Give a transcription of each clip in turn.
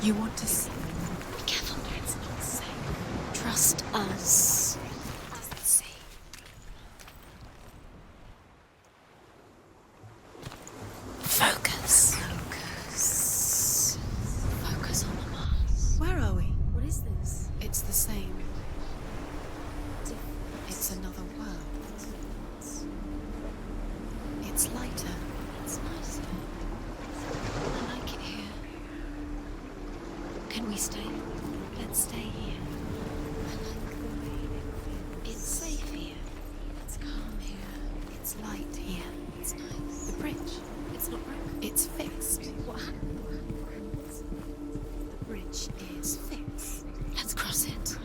You want to see? Be careful, it's not safe. Trust us. Doesn't see. Focus. Focus. Focus on the Mars. Where are we? What is this? It's the same. It's another world. It's lighter. It's nicer. I like it here. Can we stay? Let's stay here. I like the way it's safe here. It's calm here. It's light here. It's nice. The bridge. It's not broken. It's fixed. What happened? The bridge is fixed. Let's cross it.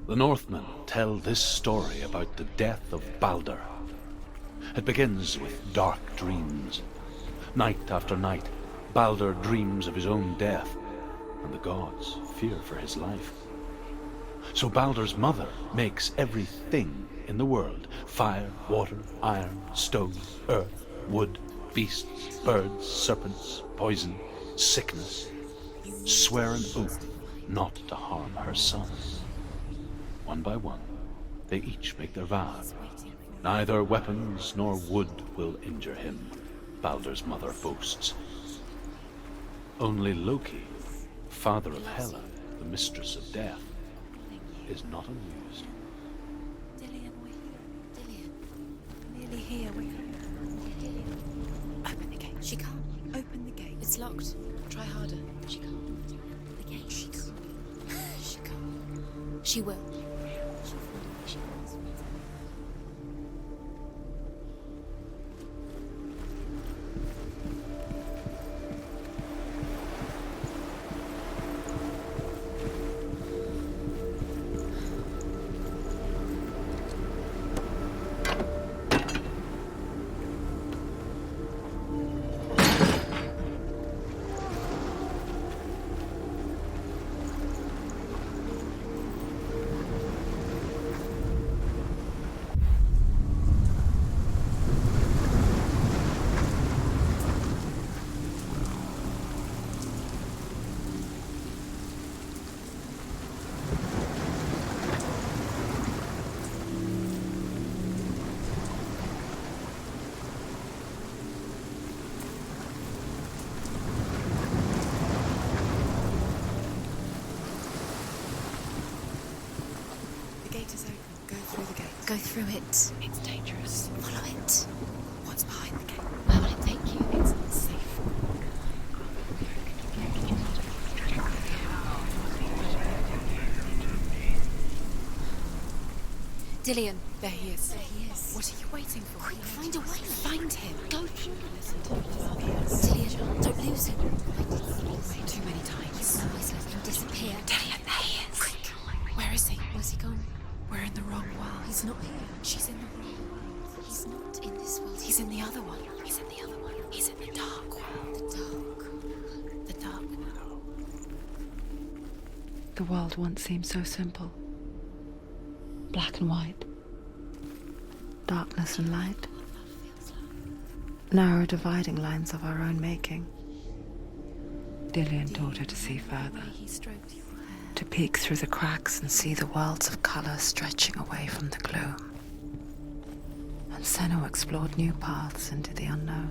The Northmen tell this story about the death of Baldur. It begins with dark dreams. Night after night, Baldur dreams of his own death, and the gods fear for his life. So Baldur's mother makes everything in the world: fire, water, iron, stone, earth, wood, beasts, birds, serpents, poison, sickness, swear an oath not to harm her sons. One by one, they each make their vow. Neither weapons nor wood will injure him, Baldur's mother boasts. Only Loki, father of Hela, the mistress of death, is not amused. Dillian, nearly here. Open the gate. She can't. Open the gate. It's locked. Try harder. She can't. The gate. She can't. She can't. She will. Go through it. It's dangerous. Follow it. What's behind the gate? Where will it take you? It's not safe. Dillian. There he is. There he is. What are you waiting for? Quick, find a way. Find him. Go. Listen to his Dillian, don't lose him. Too many times. Always let him disappear. Dillian, there he is. Quick. Where is he? Where's he gone? We're in the wrong world. He's not here. She's in the wrong world. He's not in this world. He's in the other one. He's in the other one. He's in the dark world. The dark world. The world once seemed so simple. Black and white. Darkness and light. Narrow dividing lines of our own making. Dillian taught her to see further. To peek through the cracks and see the worlds of color stretching away from the gloom. And Senua explored new paths into the unknown.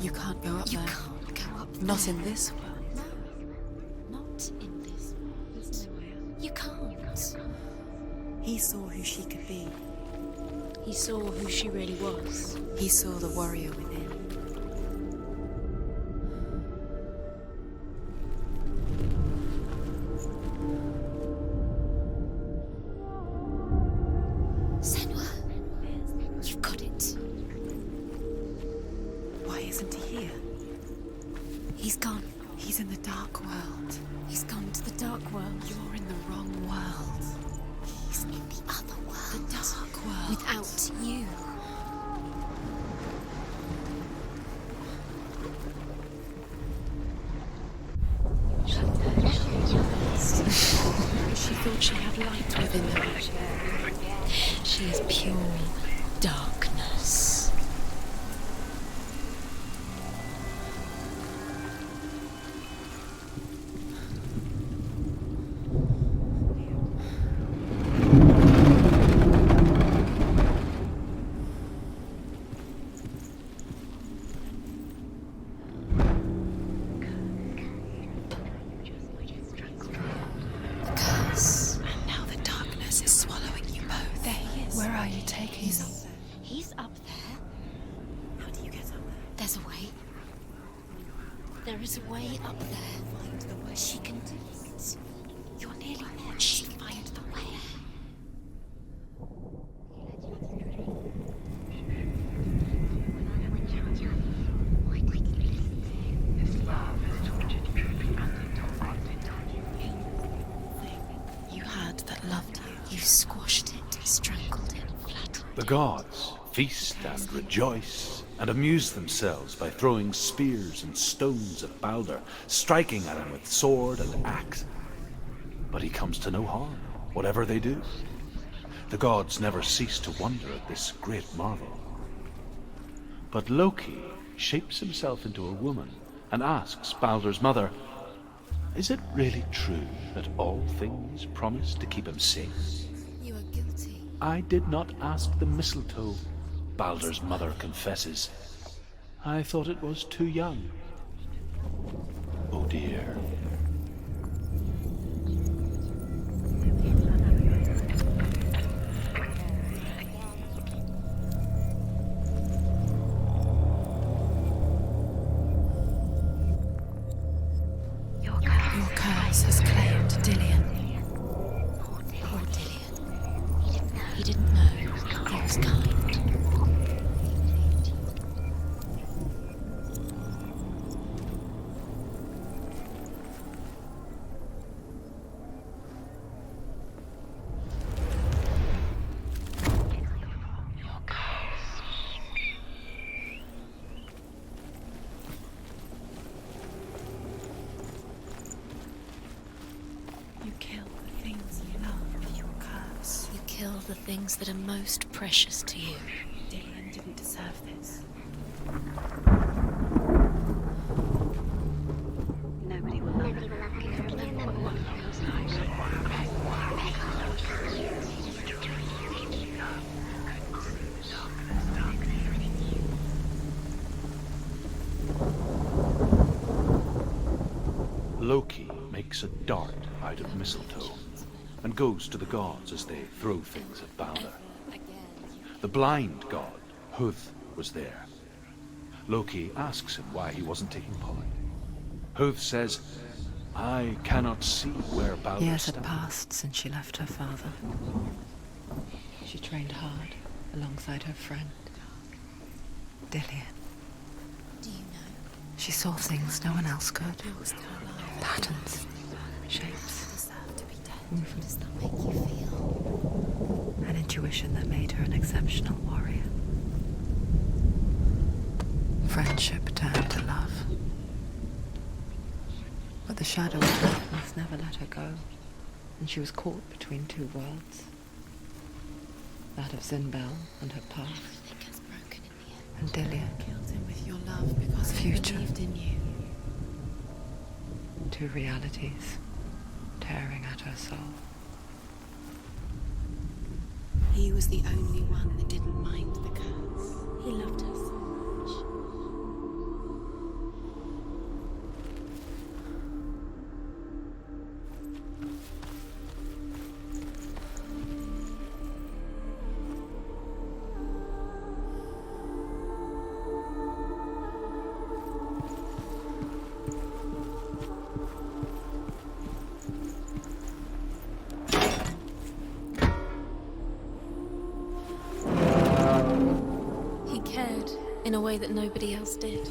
You can't go up there. You can't go up there. Not in this world. No, not in this world. There's no way out. You can't. He saw who she could be. He saw who she really was. He saw the warrior within. Senua, you've got it. Why isn't he here? He's gone. He's in the dark world. He's gone to the dark world. You're in the wrong world. He's in the other world. The dark world. Without you. She thought she had light within her. She is pure darkness. There is a way up there. Find the way. She can do it. You're nearly there. She find the way. You had that loved you. You squashed it, strangled it, flattened. The gods feast and rejoice and amuse themselves by throwing spears and stones at Baldur, striking at him with sword and axe. But he comes to no harm, whatever they do. The gods never cease to wonder at this great marvel. But Loki shapes himself into a woman and asks Baldur's mother, "Is it really true that all things promise to keep him safe?" You are guilty. "I did not ask the mistletoe," Baldur's mother confesses. "I thought it was too young." Oh dear. Your curse has claimed Dillion. Poor Dillion. He didn't know. He was kind. The things that are most precious to you. Dillion didn't deserve this. Nobody will love him. Loki makes a dart out of mistletoe and goes to the gods as they throw things at Baldur. The blind god, Hugh, was there. Loki asks him why he wasn't taking part. Hugh says, "I cannot see where Baldur Years stands." had passed since she left her father. She trained hard alongside her friend, Dillion. Do you know? She saw things no one else could. Patterns, shapes, How does that make you feel? an intuition that made her an exceptional warrior. Friendship turned to love. But the shadow of darkness never let her go, and she was caught between two worlds. That of Zinbel and her past, Everything has broken in the end. and Dillion, Killed him with your love because he Future. believed in you. two realities tearing at her soul. He was the only one that didn't mind the curse. He loved her so much. In a way that nobody else did.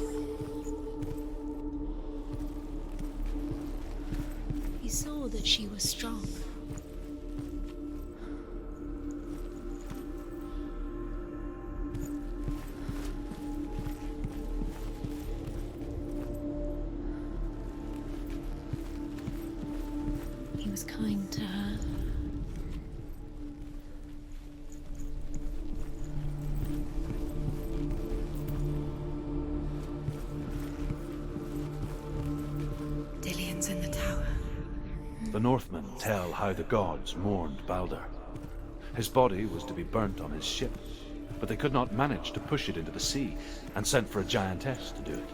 was kind to her. Dillion's in the tower. The Northmen tell how the gods mourned Baldur. His body was to be burnt on his ship, but they could not manage to push it into the sea, and sent for a giantess to do it.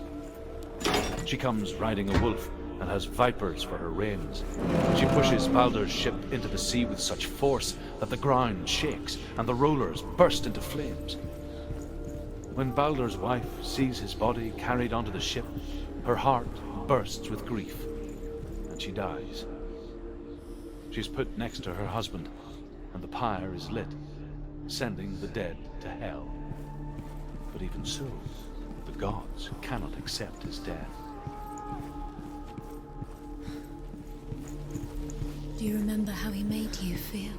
She comes riding a wolf and has vipers for her reins. She pushes Baldur's ship into the sea with such force that the ground shakes and the rollers burst into flames. When Baldur's wife sees his body carried onto the ship, her heart bursts with grief, and she dies. She's put next to her husband, and the pyre is lit, sending the dead to hell. But even so, the gods cannot accept his death. Do you remember how he made you feel?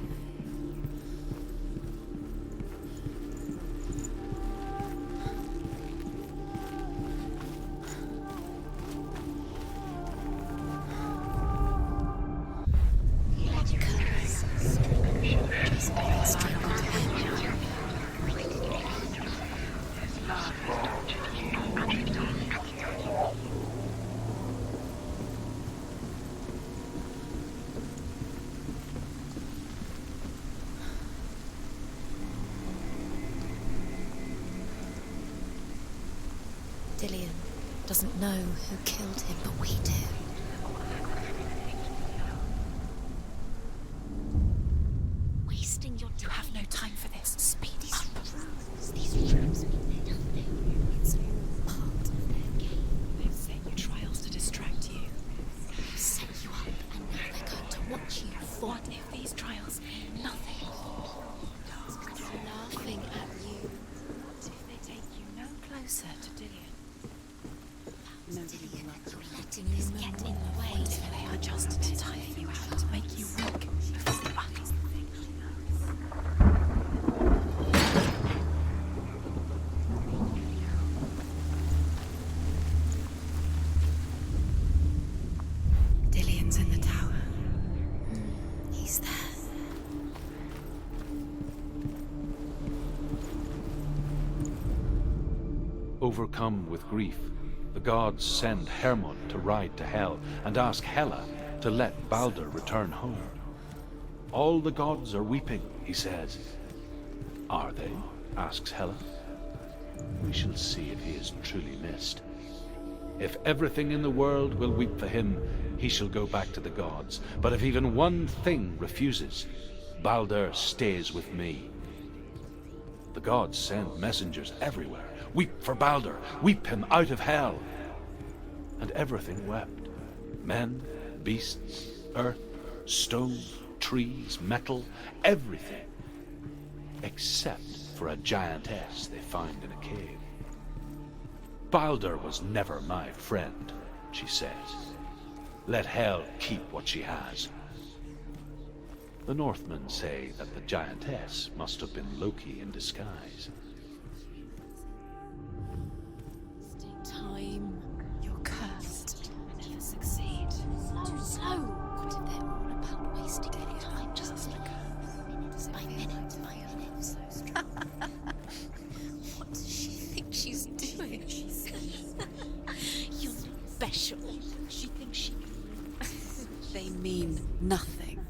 Dillion doesn't know who killed him, but we do. Wasting your time. You have no time for this. Speed up. These rooms mean nothing. It's all part of their game. They've set you trials to distract you. They've set you up, and now they're going to watch you. What if these trials mean nothing? They're laughing at you. What if they take you no closer to Dillion? Dillion, you're letting this get in the way. They are just to tire you out, to make you weak before the battle. Dillion's in the tower. He's there. Overcome with grief, the gods send Hermod to ride to Hell and ask Hela to let Baldur return home. All the gods are weeping, he says. Are they? Asks Hela. We shall see if he is truly missed. If everything in the world will weep for him, he shall go back to the gods. But if even one thing refuses, Baldur stays with me. The gods send messengers everywhere. Weep for Baldur, weep him out of hell. And everything wept. Men, beasts, earth, stone, trees, metal, everything. Except for a giantess they find in a cave. Baldur was never my friend, she says. Let hell keep what she has. The Northmen say that the giantess must have been Loki in disguise. Time. You're cursed. Never succeed. Too slow. What if they're all about wasting your time just like minutes by minute by minute? What does she think she's doing? You're special. She thinks she... They mean nothing.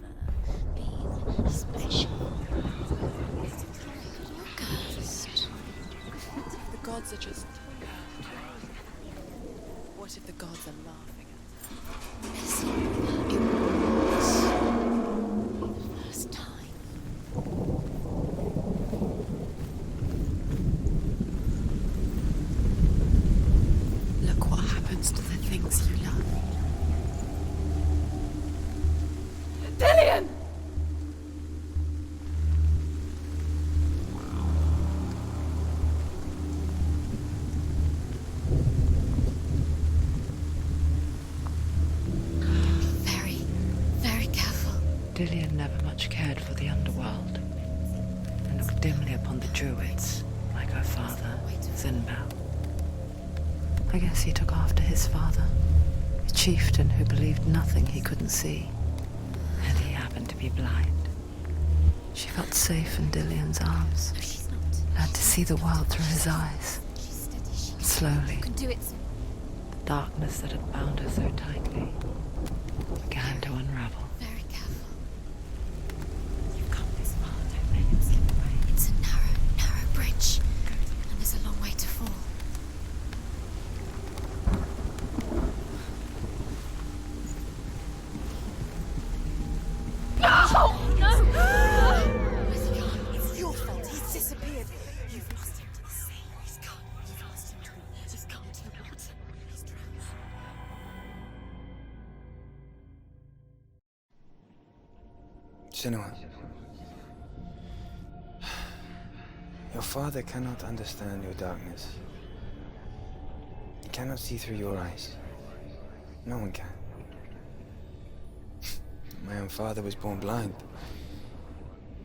Being special. You're cursed. The gods are just... What if the gods are laughing at It was the first time. Look what happens to the things you love. Dillion! Dillion never much cared for the underworld, and looked dimly upon the Druids, like her father, 𝗟𝗪. I guess he took after his father, a chieftain who believed nothing he couldn't see. than to be blind. She felt safe in Dillion's arms, No, she's not. learned to see the world through his eyes. She's steady. Slowly, You can do it. the darkness that had bound her so tightly began to unravel. Very careful. You've come this far, don't let him slip away. It's a narrow bridge. And there's a long way to fall. It's your fault. He's disappeared. You've lost him to the sea. He's gone. You've lost him to the... He's gone to the water. He's drowned. Senua, your father cannot understand your darkness. He cannot see through your eyes. No one can. My own father was born blind.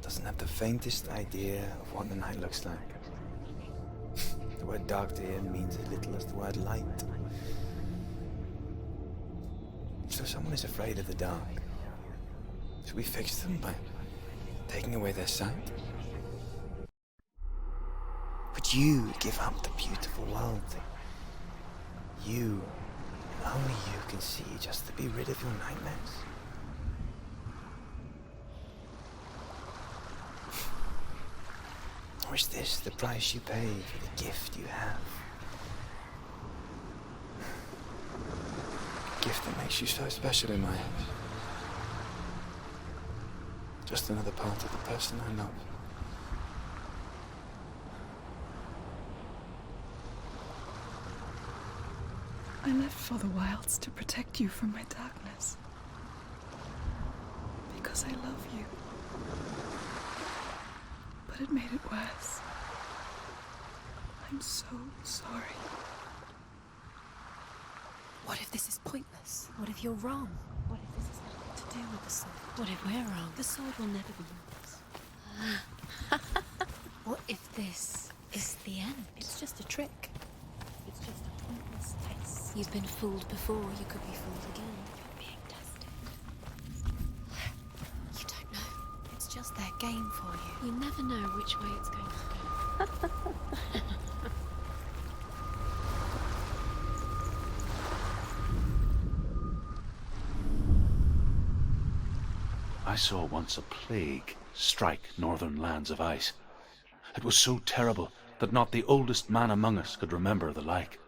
Doesn't have the faintest idea of what the night looks like. The word dark to him means as little as the word light. So someone is afraid of the dark. Should we fix them by taking away their sight? Would you give up the beautiful world that you, and only you, can see just to be rid of your nightmares? Or is this the price you pay for the gift you have? A gift that makes you so special in my eyes. Just another part of the person I love. I left for the wilds to protect you from my darkness. Because I love you. But it made it worse. I'm so sorry. What if this is pointless? What if you're wrong? What if this has nothing to do with the sword? What if we're wrong? The sword will never be yours. What if this is the end? It's just a trick. It's just a pointless test. You've been fooled before. You could be fooled again. You're being tested. You don't know. It's just their game for you. You never know which way it's going to go. I saw once a plague strike northern lands of ice. It was so terrible that not the oldest man among us could remember the like.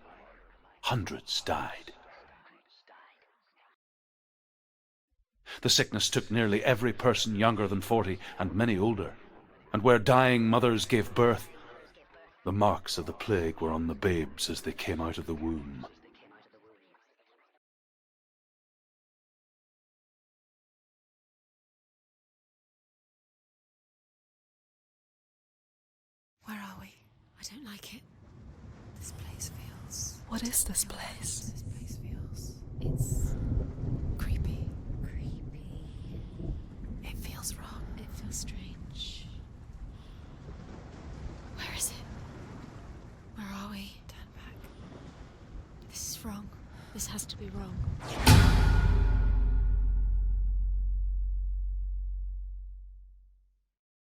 Hundreds died. The sickness took nearly every person younger than 40 and many older, and where dying mothers gave birth, the marks of the plague were on the babes as they came out of the womb. Where are we? I don't like it. This place feels... What is this place? This place feels... It's... creepy. Creepy. It feels wrong. It feels strange. Where is it? Where are we? Turn back. This is wrong. This has to be wrong.